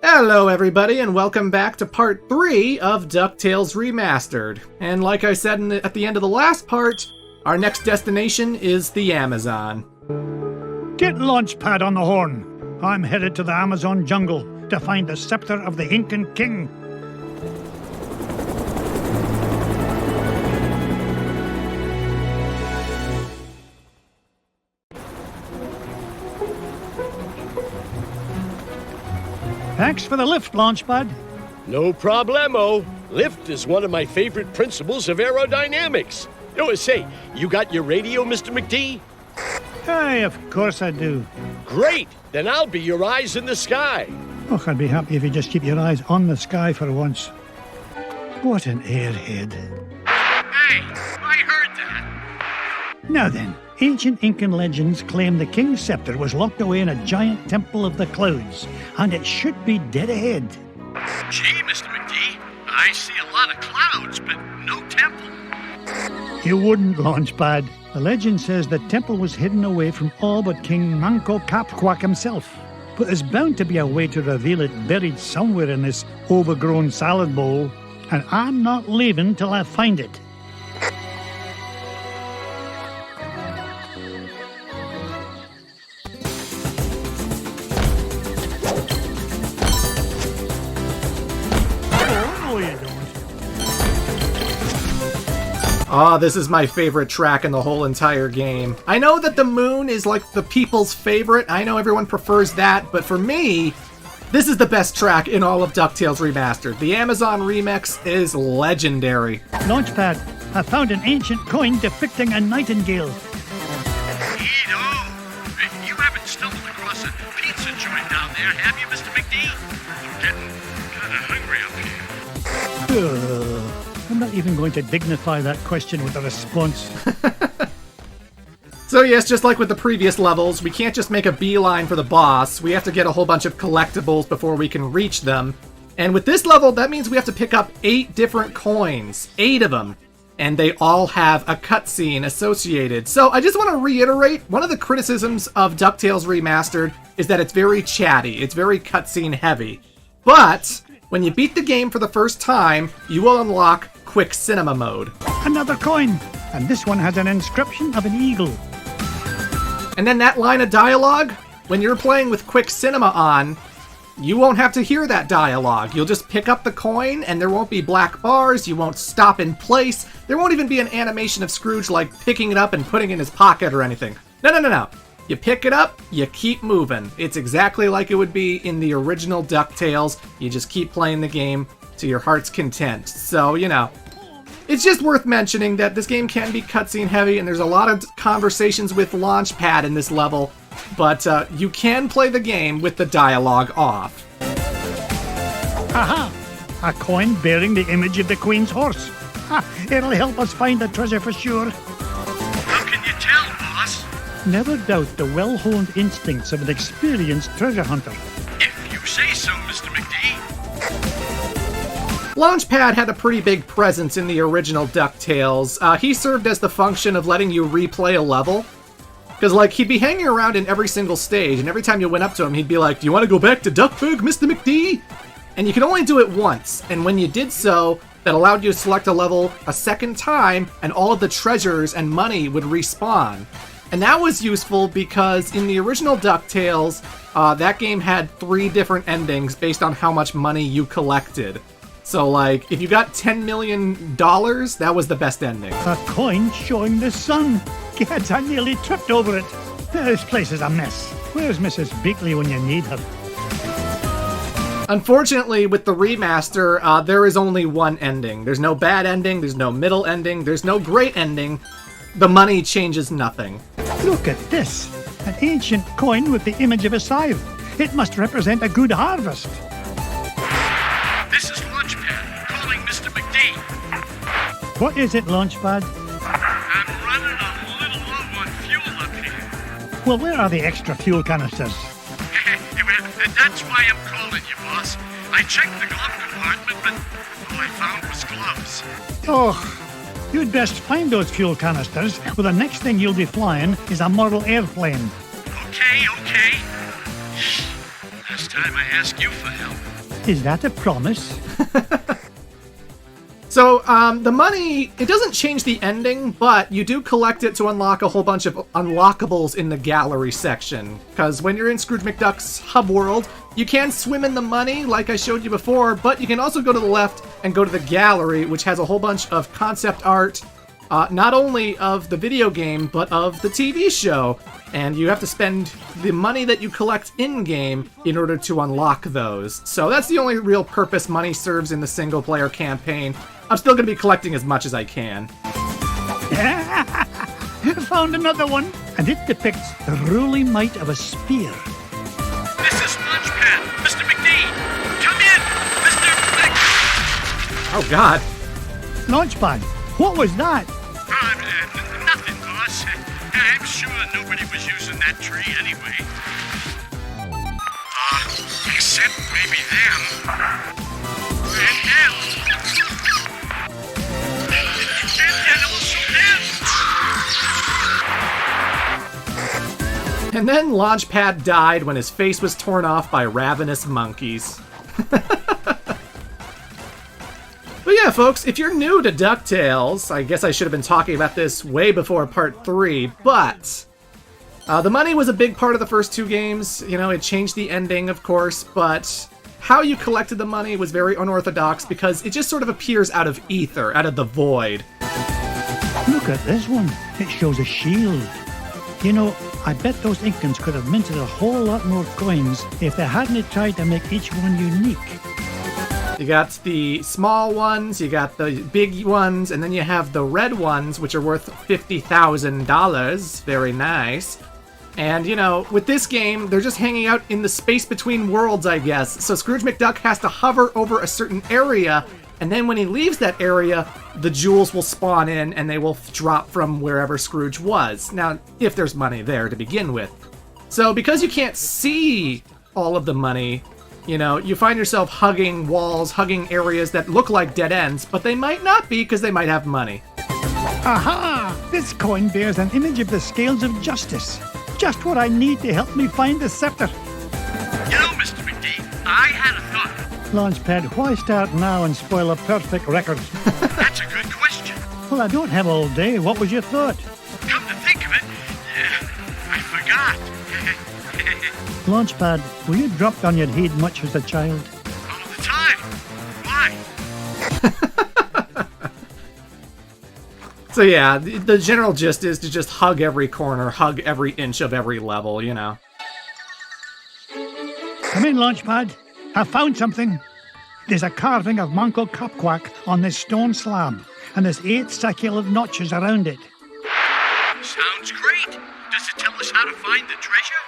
Hello everybody, and welcome back to part 3 of Ducktales Remastered. And like I said at the end of the last part, our next destination is the Amazon. Get Launchpad on the horn. I'm headed to the Amazon jungle to find the scepter of the Incan king. Thanks for the lift, Launchpad. No problemo. Lift is one of my favorite principles of aerodynamics. Oh, say, you got your radio, Mr. McD? Aye, of course I do. Great! Then I'll be your eyes in the sky. Oh, I'd be happy if you just keep your eyes on the sky for once. What an airhead. Hey, I heard that. Now then, ancient Incan legends claim the king's scepter was locked away in a giant temple of the clouds, and it should be dead ahead. Gee, Mr. McD, I see a lot of clouds, but no temple. You wouldn't, Launchpad. The legend says the temple was hidden away from all but King Manco Capquack himself. But there's bound to be a way to reveal it buried somewhere in this overgrown salad bowl, and I'm not leaving till I find it. Oh, you don't. Ah, this is my favorite track in the whole entire game. I know that the moon is like the people's favorite. I know everyone prefers that, but for me, this is the best track in all of DuckTales Remastered. The Amazon remix is legendary. Launchpad, I found an ancient coin depicting a nightingale. Edo, you haven't stumbled across a pizza joint down there, have you, Mr. McD? I'm getting kind of hungry up here. I'm not even going to dignify that question with a response. So yes, just like with the previous levels, we can't just make a beeline for the boss. We have to get a whole bunch of collectibles before we can reach them. And with this level, that means we have to pick up 8 different coins. 8 of them. And they all have a cutscene associated. So I just want to reiterate, one of the criticisms of DuckTales Remastered is that it's very chatty. It's very cutscene heavy. But when you beat the game for the first time, you will unlock Quick Cinema Mode. Another coin! And this one has an inscription of an eagle. And then that line of dialogue, when you're playing with Quick Cinema on, you won't have to hear that dialogue. You'll just pick up the coin and there won't be black bars, you won't stop in place, there won't even be an animation of Scrooge like picking it up and putting it in his pocket or anything. No. You pick it up, you keep moving. It's exactly like it would be in the original DuckTales. You just keep playing the game to your heart's content. So, you know, it's just worth mentioning that this game can be cutscene heavy and there's a lot of conversations with Launchpad in this level, but you can play the game with the dialogue off. Aha! A coin bearing the image of the Queen's horse. Ha! It'll help us find the treasure for sure. How can you tell, boss? Never doubt the well-honed instincts of an experienced treasure hunter. If you say so, Mr. McD. Launchpad had a pretty big presence in the original DuckTales. He served as the function of letting you replay a level. Because, like, he'd be hanging around in every single stage, and every time you went up to him, he'd be like, "Do you want to go back to Duckburg, Mr. McD?" And you could only do it once, and when you did so, that allowed you to select a level a second time, and all of the treasures and money would respawn. And that was useful because in the original DuckTales, that game had 3 different endings based on how much money you collected. So, like, if you got $10 million, that was the best ending. A coin showing the sun. Gad, I nearly tripped over it. This place is a mess. Where's Mrs. Beakley when you need her? Unfortunately, with the remaster, there is only one ending. There's no bad ending, there's no middle ending, there's no great ending. The money changes nothing. Look at this. An ancient coin with the image of a scythe. It must represent a good harvest. This is Launchpad, calling Mr. McD. What is it, Launchpad? I'm running a little low on fuel up here. Well, where are the extra fuel canisters? Well, that's why I'm calling you, boss. I checked the glove compartment, but all I found was gloves. Oh, you'd best find those fuel canisters, or the next thing you'll be flying is a model airplane. Okay. Last time I asked you for help. Is that a promise? So, the money, it doesn't change the ending, but you do collect it to unlock a whole bunch of unlockables in the gallery section. Because when you're in Scrooge McDuck's hub world, you can swim in the money, like I showed you before, but you can also go to the left and go to the gallery, which has a whole bunch of concept art, not only of the video game, but of the TV show. And you have to spend the money that you collect in-game in order to unlock those. So that's the only real purpose money serves in the single-player campaign. I'm still going to be collecting as much as I can. Found another one, and it depicts the ruling might of a spear. This is Launchpad. Mr. McD! Come in! Mr. Oh, God. Launchpad, what was that? Nothing, boss. I'm sure nobody was using that tree anyway. Except maybe them. And them. And also them. And then Launchpad died when his face was torn off by ravenous monkeys. But yeah, folks, if you're new to Ducktales, I guess I should have been talking about this way before part 3, but the money was a big part of the first 2 games. You know, it changed the ending, of course, but how you collected the money was very unorthodox because it just sort of appears out of ether, out of the void. Look at this one. It shows a shield. You know, I bet those Incans could have minted a whole lot more coins if they hadn't tried to make each one unique. You got the small ones, you got the big ones, and then you have the red ones, which are worth $50,000. Very nice. And, you know, with this game, they're just hanging out in the space between worlds, I guess. So Scrooge McDuck has to hover over a certain area, and then when he leaves that area, the jewels will spawn in, and they will drop from wherever Scrooge was. Now, if there's money there to begin with. So because you can't see all of the money, you know, you find yourself hugging walls, hugging areas that look like dead ends, but they might not be because they might have money. Aha! This coin bears an image of the scales of justice. Just what I need to help me find the scepter. You know, Mr. McD, I had a thought. Launchpad, why start now and spoil a perfect record? That's a good question. Well, I don't have all day. What was your thought? Come to think of it, I forgot. Launchpad, were you dropped on your head much as a child? All the time. Why? So yeah, the general gist is to just hug every corner, hug every inch of every level, you know. Come in, Launchpad. I found something. There's a carving of Manco Capquack on this stone slab, and there's 8 circular notches around it. Sounds great. Does it tell us how to find the treasure?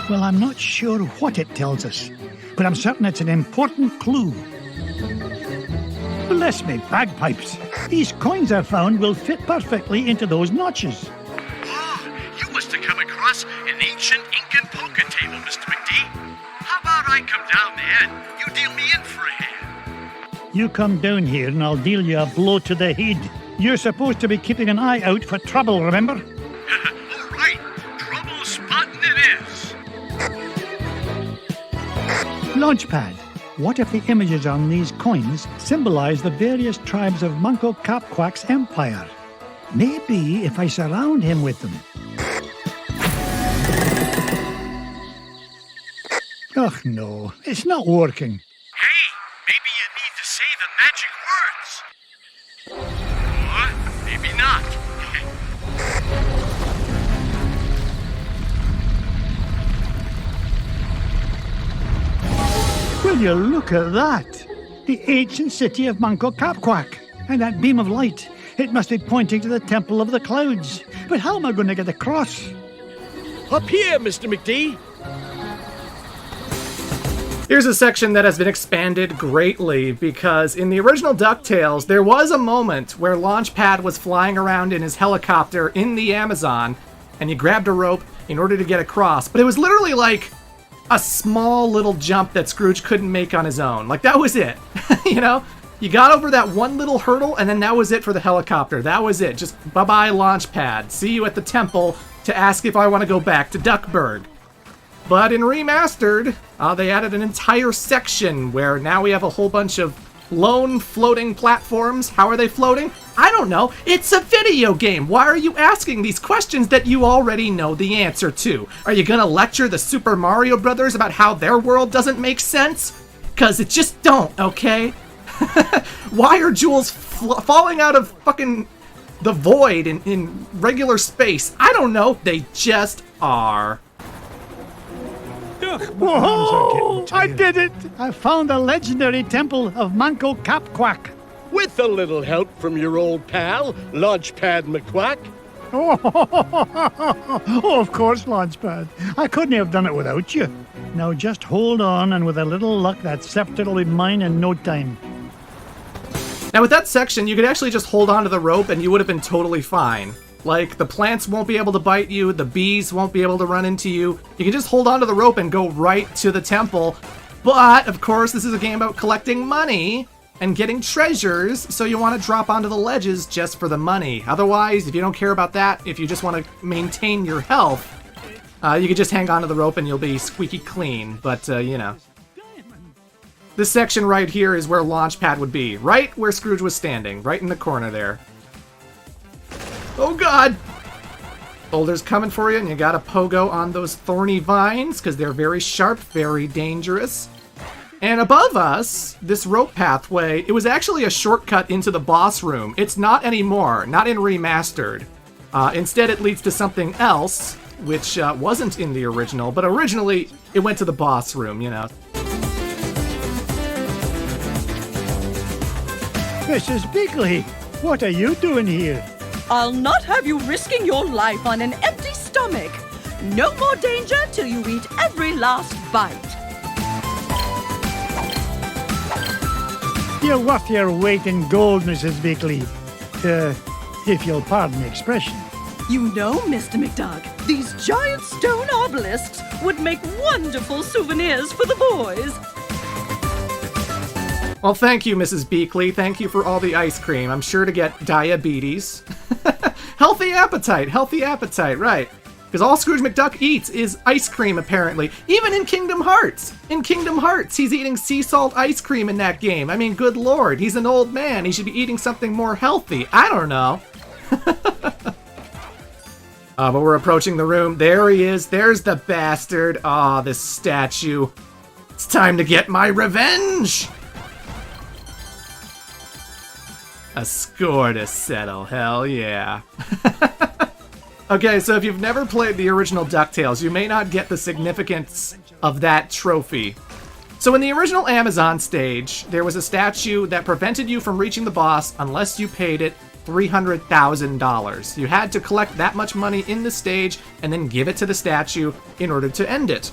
Well, I'm not sure what it tells us, but I'm certain it's an important clue. Bless me, bagpipes. These coins I found will fit perfectly into those notches. Oh, you must have come across an ancient Incan poker table, Mr. McD. How about I come down there and you deal me in for a hand? You come down here and I'll deal you a blow to the head. You're supposed to be keeping an eye out for trouble, remember? All right. Trouble spotting it is. Launchpad, what if the images on these coins symbolize the various tribes of Manco Capquack's empire? Maybe if I surround him with them. Oh no, it's not working. Hey, maybe you need to say the magic words. Or maybe not. Will you look at that? The ancient city of Manco Capquack. And that beam of light, it must be pointing to the Temple of the Clouds. But how am I going to get across? Up here, Mr. McD. Here's a section that has been expanded greatly because in the original DuckTales, there was a moment where Launchpad was flying around in his helicopter in the Amazon and he grabbed a rope in order to get across. But it was literally like a small little jump that Scrooge couldn't make on his own. Like, that was it. You know? You got over that one little hurdle and then that was it for the helicopter. That was it. Just bye-bye Launchpad. See you at the temple to ask if I want to go back to Duckburg. But in Remastered, they added an entire section where now we have a whole bunch of lone floating platforms. How are they floating? I don't know. It's a video game. Why are you asking these questions that you already know the answer to? Are you gonna lecture the Super Mario Brothers about how their world doesn't make sense? 'Cause it just don't, okay? Why are jewels falling out of fucking the void in regular space? I don't know. They just are. Whoa! I did it! I found the legendary temple of Manco Capquack. With a little help from your old pal, Launchpad McQuack. Oh, of course, Launchpad. I couldn't have done it without you. Now just hold on, and with a little luck, that scepter will be mine in no time. Now with that section, you could actually just hold onto the rope and you would have been totally fine. Like, the plants won't be able to bite you, the bees won't be able to run into you. You can just hold onto the rope and go right to the temple. But, of course, this is a game about collecting money and getting treasures, so you want to drop onto the ledges just for the money. Otherwise, if you don't care about that, if you just want to maintain your health, you can just hang onto the rope and you'll be squeaky clean. But, you know. This section right here is where Launchpad would be. Right where Scrooge was standing. Right in the corner there. Oh god! Boulder's coming for you, and you gotta pogo on those thorny vines, because they're very sharp, very dangerous. And above us, this rope pathway, it was actually a shortcut into the boss room. It's not anymore, not in Remastered. Instead, it leads to something else, which wasn't in the original, but originally, it went to the boss room, you know. Mrs. Beakley, what are you doing here? I'll not have you risking your life on an empty stomach. No more danger till you eat every last bite. You're worth your weight in gold, Mrs. Beakley. If you'll pardon the expression. You know, Mr. McDuck, these giant stone obelisks would make wonderful souvenirs for the boys. Well, thank you, Mrs. Beakley. Thank you for all the ice cream. I'm sure to get diabetes. Healthy appetite, right. Because all Scrooge McDuck eats is ice cream, apparently. Even in Kingdom Hearts. In Kingdom Hearts, he's eating sea salt ice cream in that game. I mean, good lord, he's an old man. He should be eating something more healthy. I don't know. But we're approaching the room. There he is. There's the bastard. Aw, this statue. It's time to get my revenge! A score to settle, hell yeah. Okay, so if you've never played the original Ducktales, you may not get the significance of that trophy. So in the original Amazon stage, there was a statue that prevented you from reaching the boss unless you paid it $300,000. You had to collect that much money in the stage and then give it to the statue in order to end it.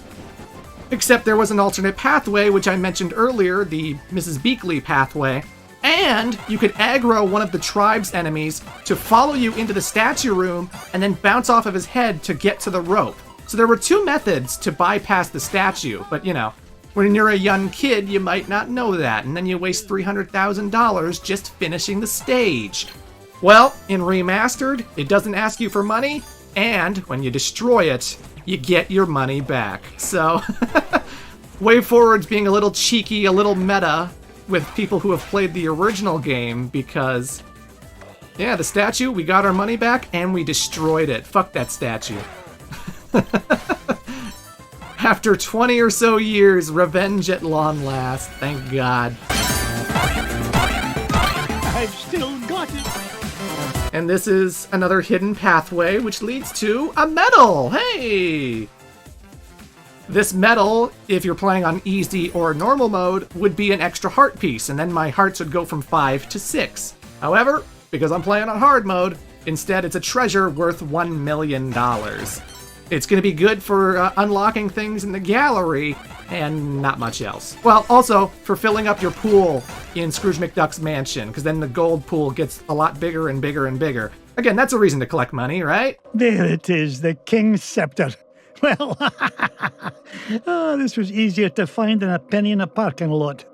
Except there was an alternate pathway, which I mentioned earlier, the Mrs. Beakley pathway, and you could aggro one of the tribe's enemies to follow you into the statue room and then bounce off of his head to get to the rope. So there were two methods to bypass the statue, but you know, when you're a young kid, you might not know that, and then you waste $300,000 just finishing the stage. Well, in Remastered, it doesn't ask you for money, and when you destroy it, you get your money back. So, Way Forward's being a little cheeky, a little meta, with people who have played the original game, because, yeah, the statue, we got our money back, and we destroyed it. Fuck that statue. After 20 or so years, revenge at long last. Thank God. I've still got it. And this is another hidden pathway, which leads to a medal! Hey! This medal, if you're playing on easy or normal mode, would be an extra heart piece, and then my hearts would go from 5 to 6. However, because I'm playing on hard mode, instead it's a treasure worth $1 million. It's going to be good for unlocking things in the gallery, and not much else. Well, also, for filling up your pool in Scrooge McDuck's mansion, because then the gold pool gets a lot bigger and bigger and bigger. Again, that's a reason to collect money, right? There it is, the King's Scepter. Well, oh, this was easier to find than a penny in a parking lot.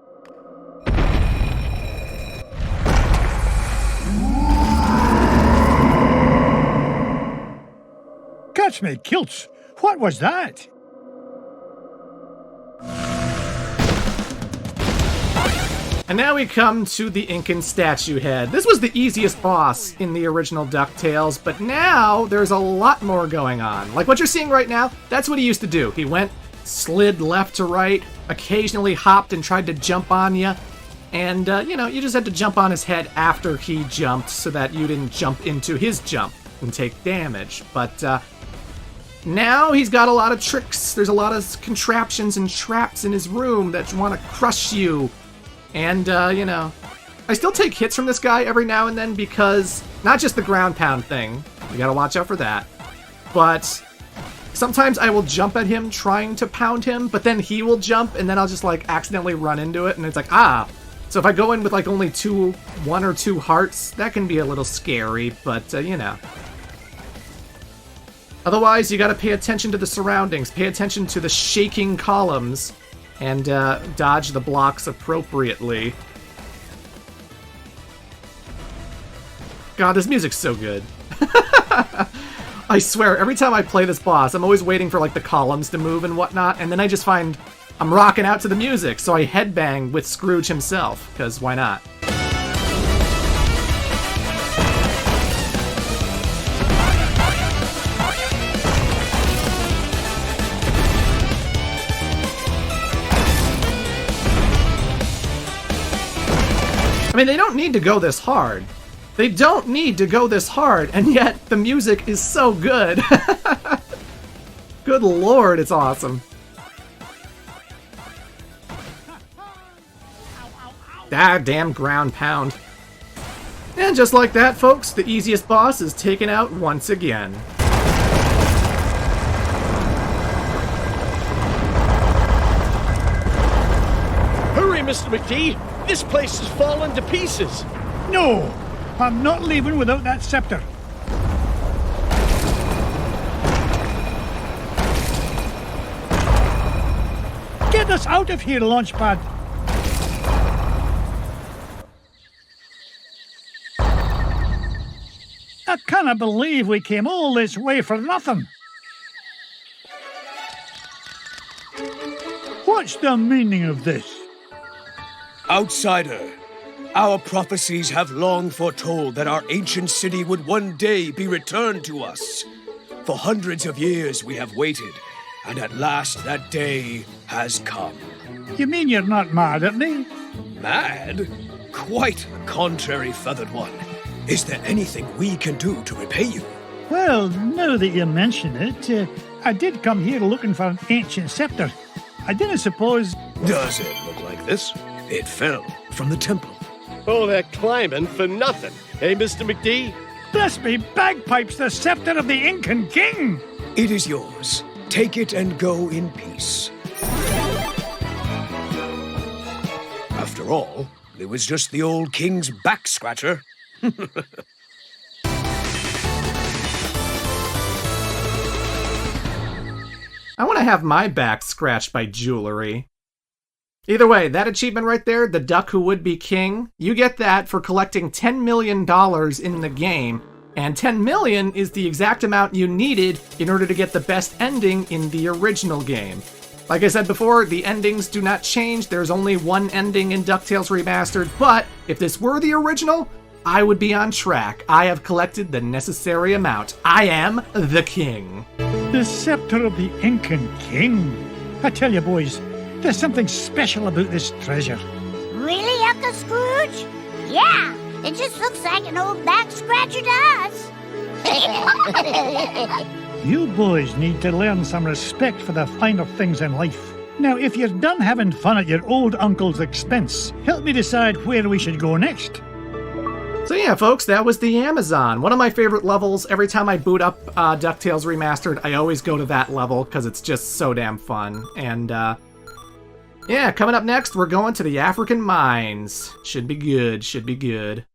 Catch me kilts! What was that? And now we come to the Incan statue head. This was the easiest boss in the original DuckTales, but now there's a lot more going on. Like what you're seeing right now, that's what he used to do. He went, slid left to right, occasionally hopped and tried to jump on you. And, you just had to jump on his head after he jumped so that you didn't jump into his jump and take damage. But now he's got a lot of tricks. There's a lot of contraptions and traps in his room that want to crush you. And, I still take hits from this guy every now and then because, not just the ground pound thing, you gotta watch out for that, but sometimes I will jump at him trying to pound him, but then he will jump and then I'll just like accidentally run into it and it's like, ah. So if I go in with like only 1 or 2 hearts, that can be a little scary, but, Otherwise, you gotta pay attention to the surroundings, pay attention to the shaking columns, and dodge the blocks appropriately. God, this music's so good. I swear, every time I play this boss, I'm always waiting for like the columns to move and whatnot, and then I just find I'm rocking out to the music, so I headbang with Scrooge himself, because why not? I mean, they don't need to go this hard. They don't need to go this hard, and yet the music is so good. Good lord, it's awesome. Ah, damn ground pound. And just like that, folks, the easiest boss is taken out once again. Hurry, Mr. McD! This place has fallen to pieces! No! I'm not leaving without that scepter. Get us out of here, Launchpad! I cannot believe we came all this way for nothing. What's the meaning of this? Outsider, our prophecies have long foretold that our ancient city would one day be returned to us. For hundreds of years we have waited, and at last that day has come. You mean you're not mad at me? Mad? Quite the contrary, Feathered One. Is there anything we can do to repay you? Well, now that you mention it, I did come here looking for an ancient scepter. I didn't suppose... Does it look like this? It fell from the temple. Oh, they're climbing for nothing. Hey, Mr. McD? Bless me bagpipes, the scepter of the Incan king! It is yours. Take it and go in peace. After all, it was just the old king's back scratcher. I want to have my back scratched by jewelry. Either way, that achievement right there, the Duck Who Would Be King, you get that for collecting $10 million in the game, and $10 million is the exact amount you needed in order to get the best ending in the original game. Like I said before, the endings do not change, there's only one ending in DuckTales Remastered, but if this were the original, I would be on track. I have collected the necessary amount. I am the king. The scepter of the Incan king. I tell you, boys, there's something special about this treasure. Really, Uncle Scrooge? Yeah, it just looks like an old back scratcher to us. You boys need to learn some respect for the finer things in life. Now, if you're done having fun at your old uncle's expense, help me decide where we should go next. So yeah, folks, that was the Amazon. One of my favorite levels. Every time I boot up DuckTales Remastered, I always go to that level because it's just so damn fun. And yeah, coming up next, we're going to the African mines. Should be good, should be good.